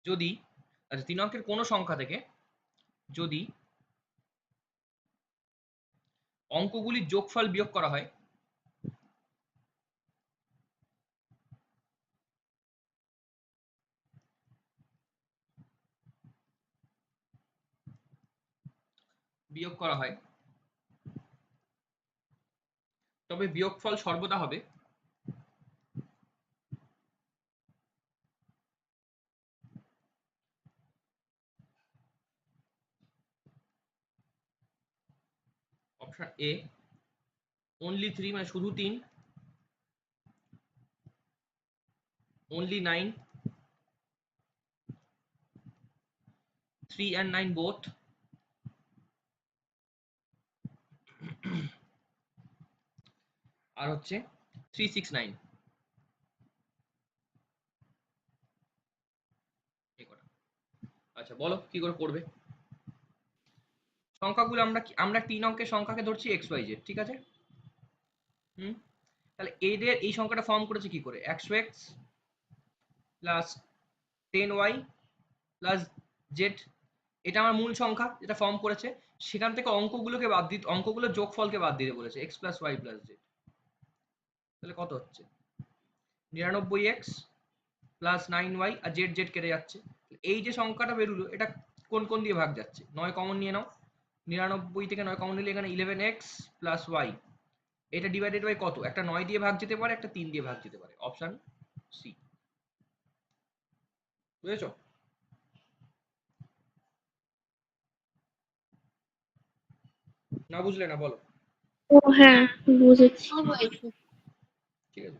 যদি আচ্ছা 3 অঙ্কের কোনো সংখ্যা থেকে যদি অঙ্কগুলির যোগফল বিয়োগ করা হয় তবে বিয়োগফল সর্বদা হবে অপশন এ অনলি 3 মানে শুধু 3, only 9, 3 and 9 both, আর হচ্ছে 3, 6, 9 এই কটা। আচ্ছা বলো কি করে করবে। সংখ্যাগুলো আমরা 3 অঙ্কের সংখ্যাকে ধরছি এক্স ওয়াই জেড, ঠিক আছে। হুম, তাহলে এদের এই সংখ্যাটা ফর্ম করেছে কি করে, 100x plus 10y plus Z, এটা আমার মূল সংখ্যা যেটা ফর্ম করেছে। সেখান থেকে অঙ্কগুলোকে বাদ দিতে, অঙ্কগুলোর যোগফলকে বাদ দিতে বলেছে, X plus Y plus Z. তাহলে কত হচ্ছে 99x প্লাস 9y, আর জেড জেড কেটে যাচ্ছে। এই যে সংখ্যাটা বেরোলো এটা কোন কোন দিয়ে ভাগ যাচ্ছে, 9 কমন নিয়ে নাও, 99 থেকে 9 কমন নিলে এখানে 11x প্লাস ওয়াই, এটা ডিভাইডেড বাই কত, একটা 9 দিয়ে ভাগ যেতে পারে, একটা 3 দিয়ে ভাগ যেতে পারে, অপশন সি। বুঝেছো? না বুঝলে না বলো। ও হ্যাঁ বুঝেছি। ঠিক আছে,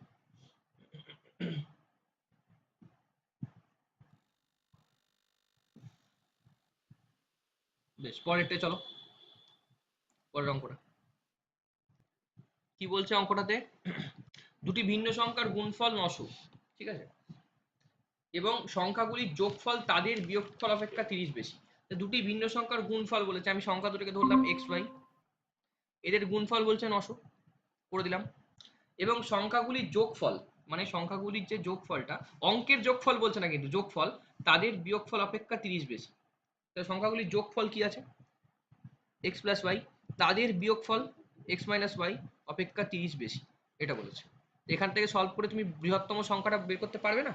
বেশ পরেরটা চলো, পরের অঙ্কটা কি বলছে অঙ্কটাতে, দুটি ভিন্ন সংখ্যার গুণফল 900, ঠিক আছে, এবং সংখ্যাগুলির যোগফল তাদের বিয়োগফল অপেক্ষা 30 বেশি। দুটি ভিন্ন সংখ্যার গুণফল বলেছে, আমি সংখ্যা দুটোকে ধরলাম এক্স ওয়াই, এদের গুণফল বলছে 900 করে দিলাম, এবং সংখ্যাগুলির যোগফল মানে সংখ্যাগুলির যে যোগফলটা, অঙ্কের যোগফল বলছে না কিন্তু যোগফল, তাদের বিয়োগফল অপেক্ষা 30 বেশি। তাহলে সংখ্যাগুলির যোগফল কি আছে, এক্স প্লাস ওয়াই, তাদের বিয়োগফল এক্স মাইনাস ওয়াই অপেক্ষা 30 বেশি, এটা বলেছে। এখান থেকে সলভ করে তুমি বৃহত্তম সংখ্যাটা বের করতে পারবে না,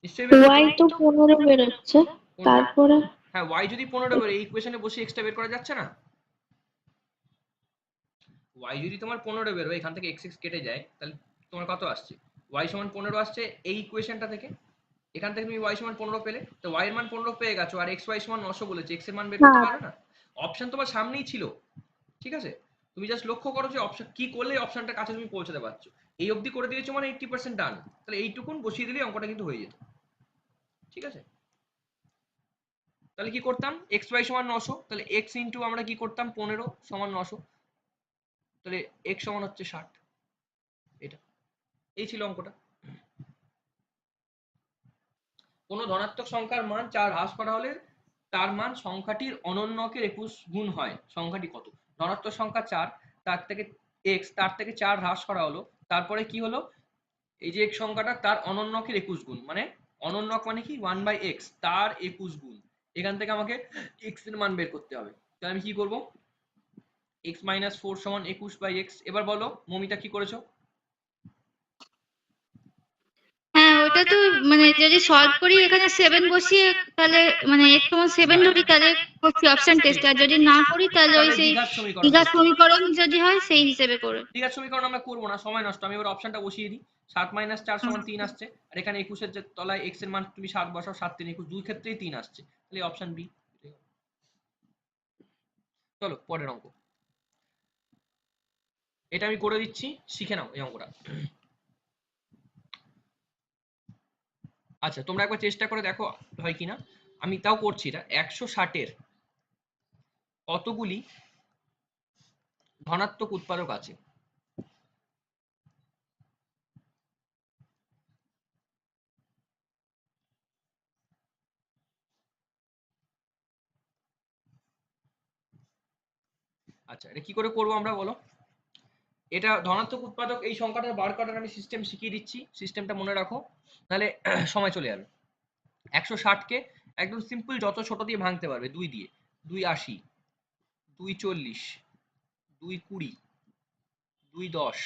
নিশ্চয়ই বের করতে ওয়াই পারবে। তো 15 বেরোচ্ছে, তারপরে হ্যাঁ ওয়াই যদি 15 বেরোয়, এই ইকুয়েশনে বসে এক্সটা বের করা যাচ্ছে না। ওয়াই যদি তোমার 15 বেরোয়, এখান থেকে এক্স এক্স কেটে যায়, তাহলে তোমার কত আসছে, ওয়াই সমান 15 আসছে এই ইকুয়েশনটা থেকে। এখান থেকে তুমি ওয়াই সমান 15 পেলে, তো ওয়াই এর মান 15 পেয়ে গেছো, আর এক্স ওয়াই সমান 900 বলেছে, এক্স এর মান বের করতে না পারবে না। অপশন তোমার সামনেই ছিল, ঠিক আছে, তুমি জাস্ট লক্ষ্য করো যে অপশন কি করলে অপশনটার কাছে তুমি পৌঁছাতে পারছো। এই অবধি করে দিয়েছো মানে 80% ডান, তাহলে এইটুকুন বসিয়ে দিলেই অঙ্কটা কিন্তু হয়ে যেত, ঠিক আছে। তাহলে কি করতাম, এক্স ওয়াই সমান 900, তাহলে এক্স ইন্টু আমরা কি করতাম 15 সমান 900, তাহলে এক্স সমান হচ্ছে 60, এটা এই ছিল অঙ্কটা। কোনো ধনাত্মক সংখ্যার মান 4 হ্রাস করা হলে তার মান সংখ্যাটির অনন্যকের 21 গুণ হয়, সংখ্যাটি কত। ধনাত্মক সংখ্যা 4, তার থেকে x, তার থেকে 4 হ্রাস করা হলো, তারপরে কি হলো, এই যে x সংখ্যাটা তার অনন্যকের 21 গুণ, মানে অনন্যক মানে কি 1/x, তার 21 গুণ। এখান থেকে আমাকে x এর মান বের করতে হবে, তাহলে আমি কি করব, x - 4 সমান 21/x। এবার বলো মমিতা কি করেছো। হ্যাঁ ওটা তো মানে যদি সলভ করি এখানে 7 বসিয়ে, তাহলে মানে x সমান 7 ধরি, তাহলে করছি অপশন টেস্ট, আর যদি না করি তাহলে ওই সেই দ্বিঘাত সমীকরণ যদি হয় সেই হিসেবে করে। দ্বিঘাত সমীকরণ আমরা করবো না, সময় নষ্ট। আমি এবার অপশনটা বসিয়ে দিই, 7 - 4 সমান 3 আসছে, আর এখানে 21 এর যে তলায় x এর মান তুমি 7 বসাও, 7 3 21, দুই ক্ষেত্রেই 3 আসছে, তাহলে অপশন বি। চলো পরের অঙ্ক, এটা আমি করে দিচ্ছি, শিখে নাও এই অঙ্কটা। আচ্ছা তোমরা একবার চেষ্টা করে দেখো হয় কিনা, আমি তাও করছি এটা। 160 এর কতগুলি ধনাত্মক উৎপাদক আছে। আচ্ছা এটা কি করে করবো আমরা বলো, এটা ধনাত্মক উৎপাদক, এই সংখ্যাটা বার করার আমি সিস্টেম শিখিয়ে দিচ্ছি, সিস্টেমটা মনে রাখো, তাহলে সময় চলে যাবে। 160 কে একদম সিম্পল যত ছোট দিয়ে ভাঙতে পারবে, 2 দিয়ে, 280, 240, 220, 210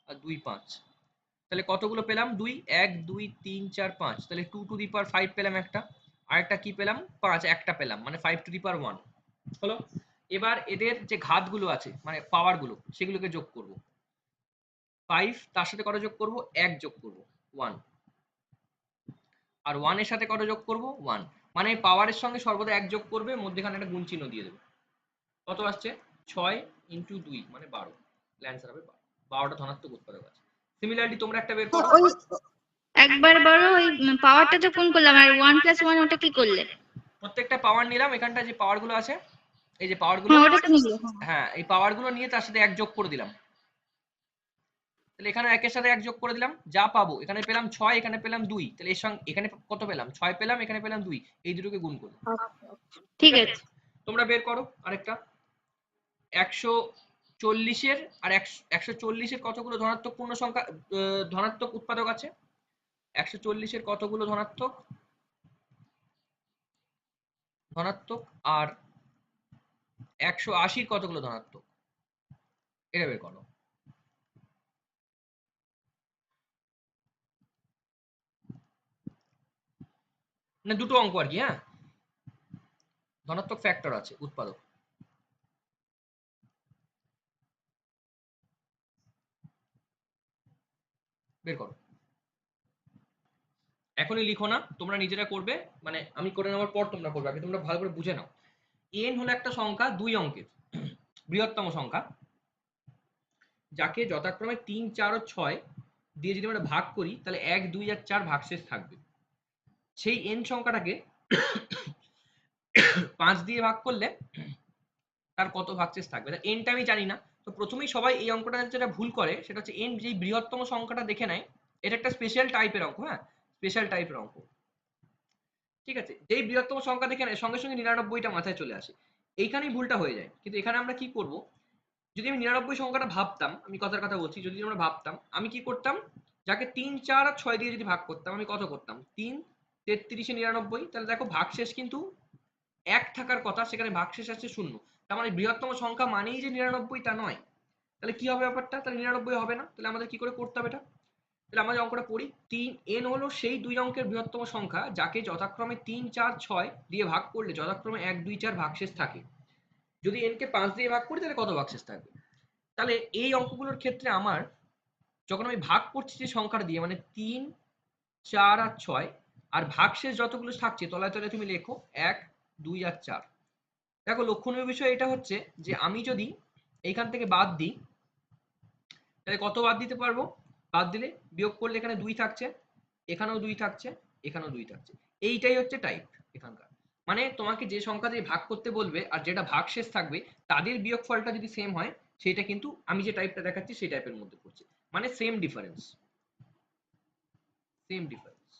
আর 25। তাহলে কতগুলো পেলাম? 2, 1 2 3 4 5, তাহলে 2 টু দি পাওয়ার 5 পেলাম একটা, আর একটা কি পেলাম? 5, একটা পেলাম, মানে 5 টু দি পাওয়ার 1 হলো। এবার এদের যে ঘাতগুলো আছে মানে পাওয়ার গুলো সেগুলোকে যোগ করব। 5 তার সাথে কত যোগ করব? 1 যোগ করব, 1, আর 1 এর সাথে কত যোগ করব? 1, মানে পাওয়ারের সঙ্গে সর্বদা 1 যোগ করবে, মধ্যেখানে একটা গুণ চিহ্ন দিয়ে দেবে। কত আসছে? 6 ইন্টু 2 মানে 12, অ্যান্সার হবে 12, 12টা ধনাত্মক উৎপাদক আছে। সিমিলারলি তোমরা একটা বের করো। ওই একবার বড় ওই পাওয়ারটা তো কোন করলাম, আর 1 + 1 ওটা কি করলে? প্রত্যেকটা পাওয়ার নিলাম, এখানটা যে পাওয়ার গুলো আছে, এই যে পাওয়ার গুলো, হ্যাঁ ওটা তো নিলে। হ্যাঁ এই পাওয়ার গুলো নিয়ে তার সাথে 1 যোগ করে দিলাম। তাহলে এখানে 1 এর সাথে 1 যোগ করে দিলাম, যা পাবো এখানে পেলাম 6, এখানে পেলাম 2, তাহলে এর সঙ্গে এখানে কত পেলাম? 6 পেলাম, এখানে পেলাম 2, এই দুটোকে গুণ করব। ঠিক আছে। তোমরা বের করো আরেকটা। 140 এর আর 140 এর কতগুলো ধনাত্মক পূর্ণ সংখ্যা ধনাত্মক উৎপাদক আছে? 140 এর কতগুলো ধনাত্মক ধনাত্মক আর 180 কতগুলো ধনাত্মক? এটা বের করো। মানে দুটো অঙ্ক আর কি, হ্যাঁ, ধনাত্মক ফ্যাক্টর আছে উৎপাদক। বের করো, এখনই লিখো না, তোমরা নিজেরা করবে, মানে আমি করে নেওয়ার পর তোমরা করবে, আগে তোমরা ভালো করে বুঝে নাও। এন হলো একটা সংখ্যা 2 অঙ্কের বৃহত্তম সংখ্যা, যাকে যথাক্রমে 3 4 ও 6 দিয়ে যদি আমরা ভাগ করি তাহলে 1 2 আর 4 ভাগশেষ থাকবে। সেই এন সংখ্যাটাকে 5 দিয়ে ভাগ করলে তার কত ভাগশেষ থাকবে? এনটা আমি জানি না, তো প্রথমেই সবাই এই অঙ্কটা যেটা ভুল করে সেটা হচ্ছে এন যেই বৃহত্তম সংখ্যাটা দেখে নেয়, এটা একটা স্পেশাল টাইপের অঙ্ক, হ্যাঁ স্পেশাল টাইপের অঙ্ক, ঠিক আছে। যেই বৃহত্তম সংখ্যা দেখে নেয় সঙ্গে সঙ্গে 99টা মাথায় চলে আসে, এইখানেই ভুলটা হয়ে যায়। কিন্তু এখানে আমরা কি করব, যদি আমি 99 সংখ্যাটা ভাবতাম, আমি কথার কথা বলছি, যদি আমরা ভাবতাম আমি কি করতাম, যাকে 3 4 আর 6 দিয়ে যদি ভাগ করতাম, আমি কত করতাম? 3 33 এ 99, তাহলে দেখো ভাগশেষ কিন্তু 1 থাকার কথা, সেখানে ভাগশেষ আছে 0, তার মানে বৃহত্তম সংখ্যা মানেই যে 99 তা নয়। তাহলে কি হবে ব্যাপারটা? তাহলে 99 হবে না, তাহলে আমাদের কি করে করতে হবে এটা? তাহলে আমরা অঙ্কটা পড়ি। 3 n হলো সেই 2 অঙ্কের বৃহত্তম সংখ্যা যাকে যথাক্রমে 3 4 6 দিয়ে ভাগ করলে যথাক্রমে 1 2 4 ভাগশেষ থাকে। যদি n কে 5 দিয়ে ভাগ করি তাহলে কত ভাগশেষ থাকবে? তাহলে এই অঙ্কগুলোর ক্ষেত্রে আমার যখন আমি ভাগ করছি যে সংখ্যাটা দিয়ে, মানে 3 4 আর 6, আর ভাগশেষ যতগুলো থাকছে তলায় তলায় তুমি লেখো 1 2 আর 4। দেখো লক্ষণীয় বিষয় এটা হচ্ছে যে আমি যদি এইখান থেকে বাদ দিই তাহলে কত বাদ দিতে পারবো? বাদ দিলে বিয়োগ করলে এখানে 2 থাকছে, এখানেও 2 থাকছে, এখানেও 2 থাকছে। এইটাই হচ্ছে টাইপ এখানকার, মানে তোমাকে যে সংখ্যা দিয়ে ভাগ করতে বলবে আর যেটা ভাগশেষ থাকবে তাদের বিয়োগফলটা যদি সেম হয়, সেটা কিন্তু আমি যে টাইপটা দেখাচ্ছি সেই টাইপের মধ্যে পড়ছে, মানে সেম ডিফারেন্স, সেম ডিফারেন্স।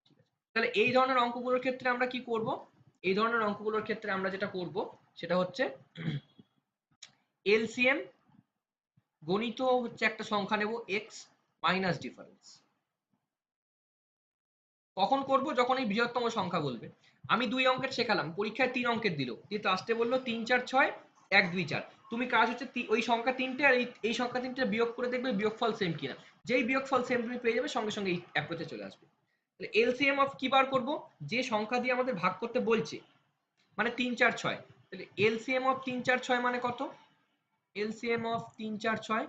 ঠিক আছে, তাহলে এই ধরনের অঙ্কগুলোর ক্ষেত্রে আমরা কি করব? এই ধরনের অঙ্কগুলোর ক্ষেত্রে আমরা যেটা করব সেটা হচ্ছে এলসিএম গণিত হচ্ছে একটা সংখ্যা নেব এক্স মাইনাস ডিফারেন্স। কখন করব? যখন এই বৃহত্তম সংখ্যা বলবে। আমি 2 অঙ্কের শেখালাম, পরীক্ষায় 3 অঙ্কের দিল, দিয়ে তো আসতে বললো 3 4 6 1 2 4, তুমি কাজ হচ্ছে ওই সংখ্যা 3টে আর এই সংখ্যা 3টে বিয়োগ করে দেখবে বিয়োগফল সেম কিনা। যেই বিয়োগফল সেম তুমি পেয়ে যাবে সঙ্গে সঙ্গে এই অ্যাপ্রোচে চলে আসবে। তাহলে এলসিএম অফ কি বার করব? যে সংখ্যা দিয়ে আমাদের ভাগ করতে বলছে, মানে 3 4 6, তাহলে এলসিএম অফ 3 4 6 মানে কত? এলসিএম অফ 3 4 6,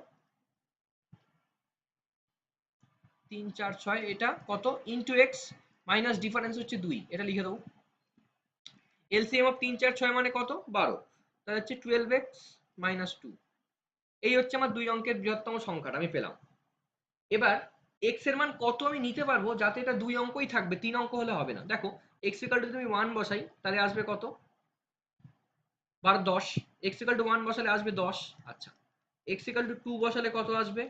3 4 6 এটা কত? ইন্টু এক্স মাইনাস ডিফারেন্স হচ্ছে 2, এটা লিখে দেবো। এলসিএম অফ 3 4 6 মানে কত? 12, তাহলে হচ্ছে 12x মাইনাস 2। এই হচ্ছে আমার 2 অঙ্কের বৃহত্তম সংখ্যাটা আমি পেলাম। এবার x এর মান কত আমি নিতে পারবো যাতে এটা 2 অঙ্কই থাকবে, 3 অঙ্ক হলে হবে না। দেখো x ইকুয়াল টু তুমি 1 বসাই তাহলে আসবে কত? 12 10, x ইকুয়াল টু 1 বসালে আসবে 10, আচ্ছা x ইকুয়াল টু 2 বসালে কত আসবে?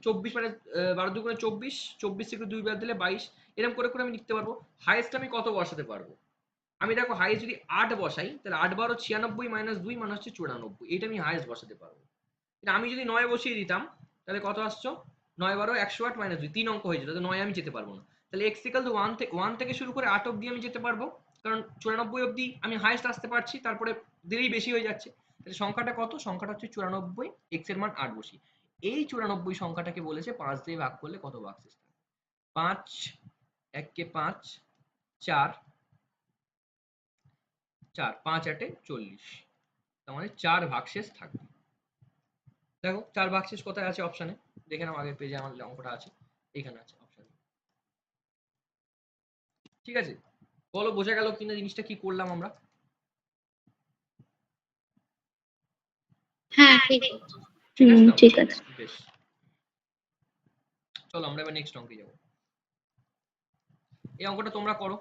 24, মানে 12 দুগুণে 24, 24 থেকে 2 বাদ দিলে 22, এরকম করে করে আমি লিখতে পারবো। হাইয়েস্ট আমি কত বসাতে পারবো? আমি দেখো হাইয়েস্ট যদি 8 বসাই তাহলে 8 12 96 মাইনাস 2 মানে হচ্ছে 94, এটা আমি হাইয়েস্ট বসাতে পারবো। কিন্তু আমি যদি 9 বসিয়ে দিতাম তাহলে কত আসছো? 9 12 108 মাইনাস 2 3 অঙ্ক হয়ে যেত, 9 আমি যেতে পারবো না। তাহলে x ইকুয়াল টু 1 থেকে শুরু করে 8 অবধি আমি যেতে পারবো, কারণ 94 অবধি আমি হাইয়েস্ট আসতে পারছি, তারপরে দেরি বেশি হয়ে যাচ্ছে। তাহলে সংখ্যাটা কত? সংখ্যাটা হচ্ছে 94, x এর মান 8 বসি। এই 94 সংখ্যাটাকে বলেছে 5 দিয়ে ভাগ করলে কত ভাগশেষ থাকে। 5 1 কে 5 4 4 5 8 40, তার মানে 4 ভাগশেষ থাকবে। দেখো 4 ভাগশেষ কোথায় আছে অপশনে, দেখে নাও, আগের পেজে আমার অঙ্কটা আছে, এখানে আছে অপশনে। ঠিক আছে, বলো বোঝা গেল কিনা জিনিসটা কি করলাম আমরা? হ্যাঁ ঠিক আছে। ঠিক আছে তো? ঠিক আছে। বেশ, চলো আমরা এবার নেক্সট অঙ্কে যাব। এই অঙ্কটা তোমরা করো।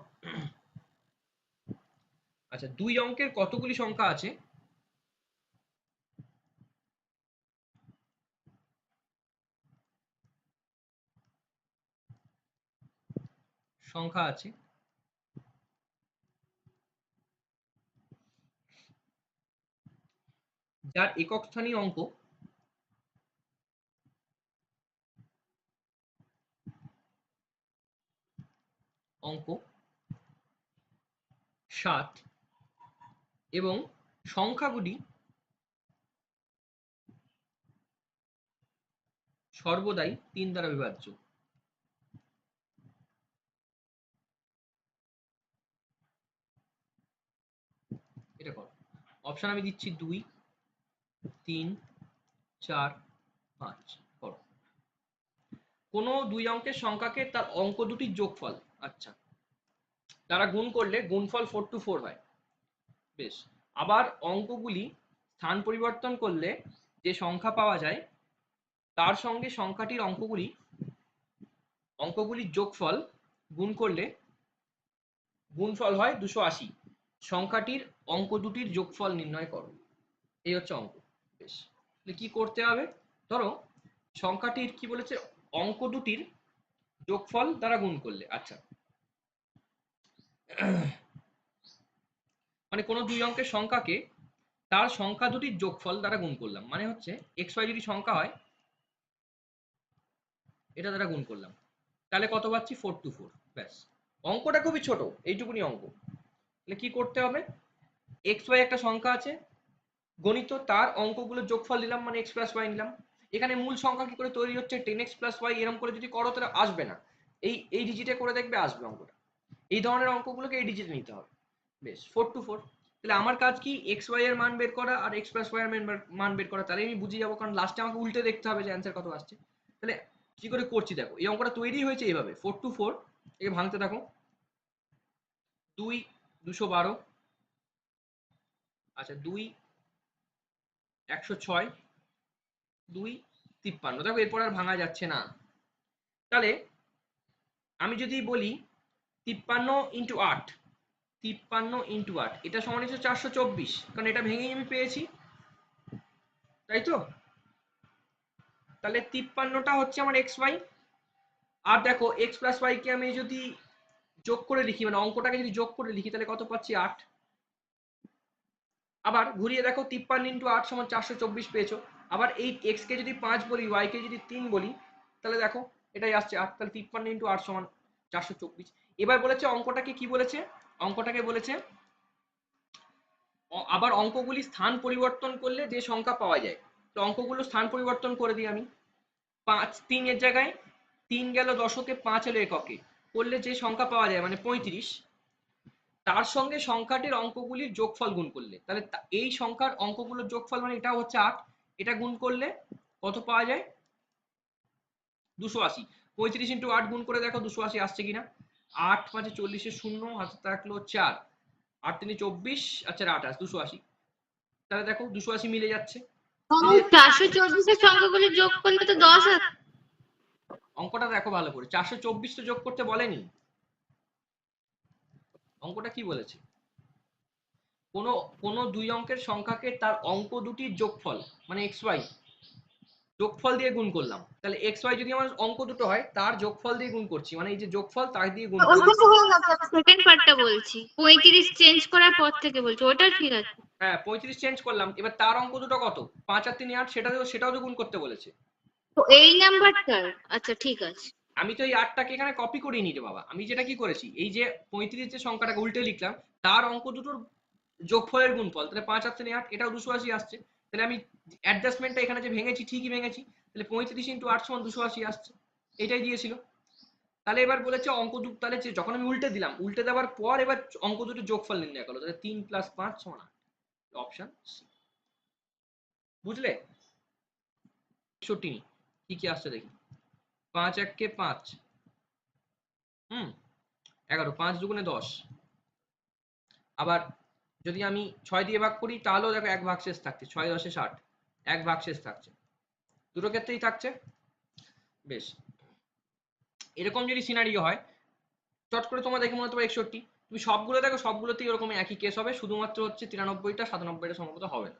আচ্ছা, 2 অঙ্কের কতগুলি সংখ্যা আছে? সংখ্যা আছে যার একক স্থানীয় অঙ্ক অঙ্ক 7 এবং সংখ্যাগুলি সর্বদাই 3 দ্বারা বিভাজ্য। এটা করো। অপশন আমি দিচ্ছি 2 3 4 5। করো। কোন 2 অঙ্কের সংখ্যাকে তার অঙ্ক দুটির যোগফল, আচ্ছা, তারা গুণ করলে গুণফল 4 to 4 হয়। বেশ, আবার অঙ্কগুলি স্থান পরিবর্তন করলে যে সংখ্যা পাওয়া যায় তার সঙ্গে সংখ্যাটির অঙ্কগুলির যোগফল গুণ করলে গুণফল হয় 280। সংখ্যাটির অঙ্ক দুটির যোগফল নির্ণয় করো। এই হচ্ছে অঙ্ক। বেশ, তাহলে কি করতে হবে? ধরো সংখ্যাটির কি বলেছে, অঙ্ক দুটির যোগফল দ্বারা গুণ করলে, আচ্ছা, মানে কোনো 2 অঙ্কের সংখ্যাকে তার সংখ্যা দুটির যোগফল দ্বারা গুণ করলাম, মানে হচ্ছে এক্স ওয়াই যদি সংখ্যা হয় এটা দ্বারা গুণ করলাম, তাহলে কত পাচ্ছি? 4 to 4। ব্যাস, অঙ্কটা খুবই ছোট, এইটুকুনি অঙ্ক। তাহলে কি করতে হবে? এক্স ওয়াই একটা সংখ্যা আছে, গণিত, তার অঙ্কগুলোর যোগফল দিলাম, মানে এক্স প্লাস ওয়াই নিলাম। এখানে মূল সংখ্যা কি করে তৈরি হচ্ছে, 10x প্লাস ওয়াই, এরকম করে যদি করো তাহলে আসবে না। এই ডিজিটে করে দেখবে আসবে অঙ্কটা। এই ধরনের অঙ্কগুলোকে এই ডিজিটে নিতে হবে। বেশ, 4 to 4। তাহলে আমার কাজ কি? এক্স ওয়াই এর মান বের করা আর এক্স প্লাস ওয়াই এর মান বের করা, তাহলে আমি বুঝে যাবো, কারণ লাস্টে আমাকে উল্টে দেখতে হবে যে অ্যান্সার কত আসছে। তাহলে কি করে করছি দেখো, এই অঙ্কটা তৈরি হয়েছে এইভাবে, 4 to 4। একে ভাঙতে থাকো। 2 212, আচ্ছা 2 106, 2 53। দেখো এরপর আর ভাঙা যাচ্ছে না। তাহলে আমি যদি বলি 53 ইন্টু 8, 53 ইন্টু 8, এটা সমান হচ্ছে 424, কারণ এটা ভেঙেই আমি পেয়েছি, তাই তো? তাহলে 53টা হচ্ছে আমার এক্স ওয়াই। আর দেখো এক্স প্লাস ওয়াই কে আমি যদি যোগ করে লিখি, মানে অঙ্কটাকে যদি যোগ করে লিখি, তাহলে কত পাচ্ছি? 8। আবার ঘুরিয়ে দেখো, 53 ইন্টু 8 সমান 424 পেয়েছো। আবার এই এক্স কে যদি 5 বলি, ওয়াই কে যদি 3 বলি, তাহলে দেখো এটাই আসছে 8। তাহলে 53 ইন্টু 8 সমান 424। এবার বলেছে অঙ্কটাকে কি বলেছে, অঙ্কটাকে বলেছে আবার অঙ্কগুলি স্থান পরিবর্তন করলে যে সংখ্যা পাওয়া যায়। তো অঙ্কগুলো স্থান পরিবর্তন করে দিই আমি। 5 3 এর জায়গায় 3 গেল দশকে, 5 এলো এককে, করলে যে সংখ্যা পাওয়া যায় মানে 35, তার সঙ্গে সংখ্যাটির অঙ্কগুলির যোগফল গুণ করলে, তাহলে এই সংখ্যার অঙ্কগুলোর যোগফল মানে এটা হচ্ছে 8, এটা গুণ করলে কত পাওয়া যায়? 280। 35 ইন্টু 8 গুণ করে দেখো 280 আসছে কিনা। 8 5 40 এর 0, হাতে থাকলো 4, 8 3 24, আচ্ছা 28, 280। তাহলে দেখো 280 মিলে যাচ্ছে। 424 এর সংখ্যাগুলো যোগ করলে তো 10 আসে। অঙ্কটা দেখো ভালো করে, 424 তো যোগ করতে বলেনি, অঙ্কটা কি বলেছে? কোন কোন 2 অঙ্কের সংখ্যাকে তার অঙ্ক দুটির যোগফল, মানে এক্স ওয়াই, যোগফল দিয়ে গুণ করলাম। তাহলে এক্স ওয়াই যদি আমার অঙ্ক দুটো হয়, তার যোগফল দিয়ে গুণ করছি, মানে এই যে যোগফল তার দিয়ে গুণ করছি। ওইটা হয়ে গেছে, সেকেন্ড পার্টটা বলছি, 35 চেঞ্জ করার পর থেকে বলছি, ওটা ঠিক আছে। হ্যাঁ 35 চেঞ্জ করলাম, এবার তার অঙ্ক দুটো কত? 5 আর 3 8, সেটাও তো গুণ করতে বলেছে। তো এই নাম্বারটা, আচ্ছা ঠিক আছে। আমি তো এই 8টাকে এখানে কপি করিনি রে বাবা, আমি যেটা কি করেছি, এই যে 35 যে সংখ্যাটাকে উল্টে লিখলাম, তার অঙ্ক দুটোর যোগফলের গুণফল, তাহলে 5 আর 3 8, এটাও 280 আসছে। তাহলে আমি অ্যাডজাস্টমেন্টটা এখানে যে ভেঙেছি ঠিকই ভেঙেছি, তাহলে 35 ইন্টু 8 সমান 280 আসছে, এটাই দিয়েছিল। তাহলে এবার বলেছে অঙ্ক দুটো, তাহলে যখন আমি উল্টে দিলাম, উল্টে দেওয়ার পর এবার অঙ্ক দুটো যোগফল নির্ণয় করলো, তাহলে 3 + 5 = 8, অপশন সি। বুঝলে? 61 কি কি আসছে দেখি। 5 1 কে 5, 11, 5 দুগুণে 10। আবার যদি আমি 6 দিয়ে ভাগ করি, তাহলেও দেখো এক ভাগশেষ থাকছে, 6 10 60, এক ভাগশেষ থাকছে, দুটো ক্ষেত্রেই থাকছে। বেশ, এরকম যদি সিনারিও হয়, চট করে তোমার দেখে মনে হতে পারে 61, তুমি সবগুলো দেখো, সবগুলোতেই এরকম একই কেস হবে, শুধুমাত্র হচ্ছে 93টা 97টা সম্ভবত হবে না।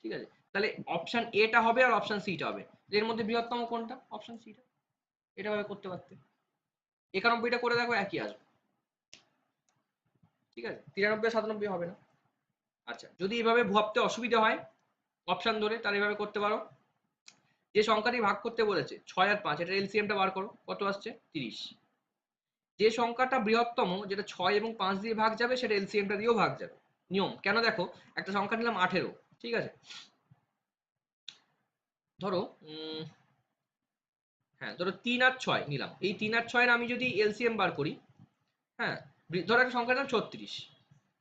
ঠিক আছে, তাহলে অপশন এটা হবে আর অপশন সিটা হবে। এর মধ্যে বৃহত্তম কোনটা? অপশন সিটা। এটা ভাবে করতে পারতে। 91টা করে দেখো, একই আসবে। ঠিক আছে, 93 97 হবে না। আচ্ছা, যদি এভাবে ভাবতে অসুবিধা হয় অপশন ধরে, তাহলে এভাবে করতে পারো। যে সংখ্যাটি ভাগ করতে বলেছে 6 আর 5, এটা এলসিএমটা বার করো, কত আসছে? 30। যে সংখ্যাটা বৃহত্তম, যেটা 6 এবং 5 দিয়ে ভাগ যাবে, সেটা এলসিএমটা দিয়েও ভাগ যাবে। নিয়ম কেন দেখো, একটা সংখ্যা নিলাম 18, ঠিক আছে, ধরো হ্যাঁ ধরো 3 আর 6 নিলাম, এই 3 আর 6 এর আমি যদি এলসিএম বার করি, হ্যাঁ ধরো একটা সংখ্যার নাম 36,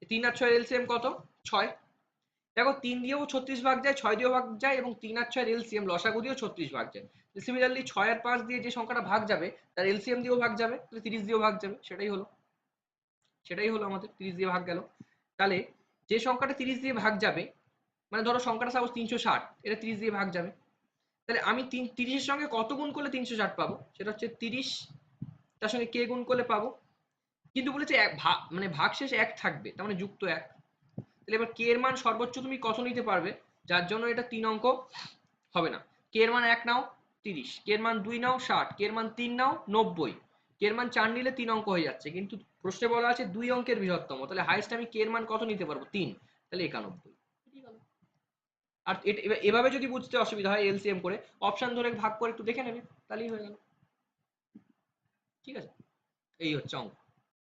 3 আর 6 এর এলসিএম কত? 6। দেখো 3 দিয়েও 36 ভাগ যায়, 6 দিয়েও ভাগ যায়, এবং 3 আর 6 এর এলসিএম লসাগু দিয়েও 36 ভাগ যায়। সিমিলারলি 6 আর 5 দিয়ে যে সংখ্যাটা ভাগ যাবে, তার এলসিএম দিয়েও ভাগ যাবে, তাহলে 30 দিয়েও ভাগ যাবে। সেটাই হলো আমাদের 30 দিয়ে ভাগ গেল। তাহলে যে সংখ্যাটা 30 দিয়ে ভাগ যাবে, মানে ধরো সংখ্যাটা সাপোজ 360, এটা 30 দিয়ে ভাগ যাবে, তাহলে আমি 30 এর সঙ্গে কত গুণ করলে 360 পাবো? সেটা হচ্ছে 30, তার সঙ্গে কে গুণ করলে পাবো। কিন্তু বলেছে মানে ভাগশেষ 1 থাকবে, তার মানে যুক্ত 1। তাহলে এবার কে এর মান সর্বোচ্চ তুমি কত নিতে পারবে, যার জন্য এটা 3 অঙ্ক হবে না। কে এর মান 1 নাও 30, কে এর মান 2 নাও 60, কে এর মান 3 নাও 90, কে এর মান 4 নিলে 3 অঙ্ক হয়ে যাচ্ছে। কিন্তু প্রশ্নে বলা আছে 2 অঙ্কের বৃহত্তম, তাহলে হাইয়েস্ট আমি কে এর মান কত নিতে পারবো? 3, তাহলে 91। আর এভাবে যদি বুঝতে অসুবিধা হয় এলসিএম করে, অপশন ধরে ভাগ করে একটু দেখে নেবে, তাহলেই হয়ে গেল। ঠিক আছে, এই হচ্ছে অঙ্ক।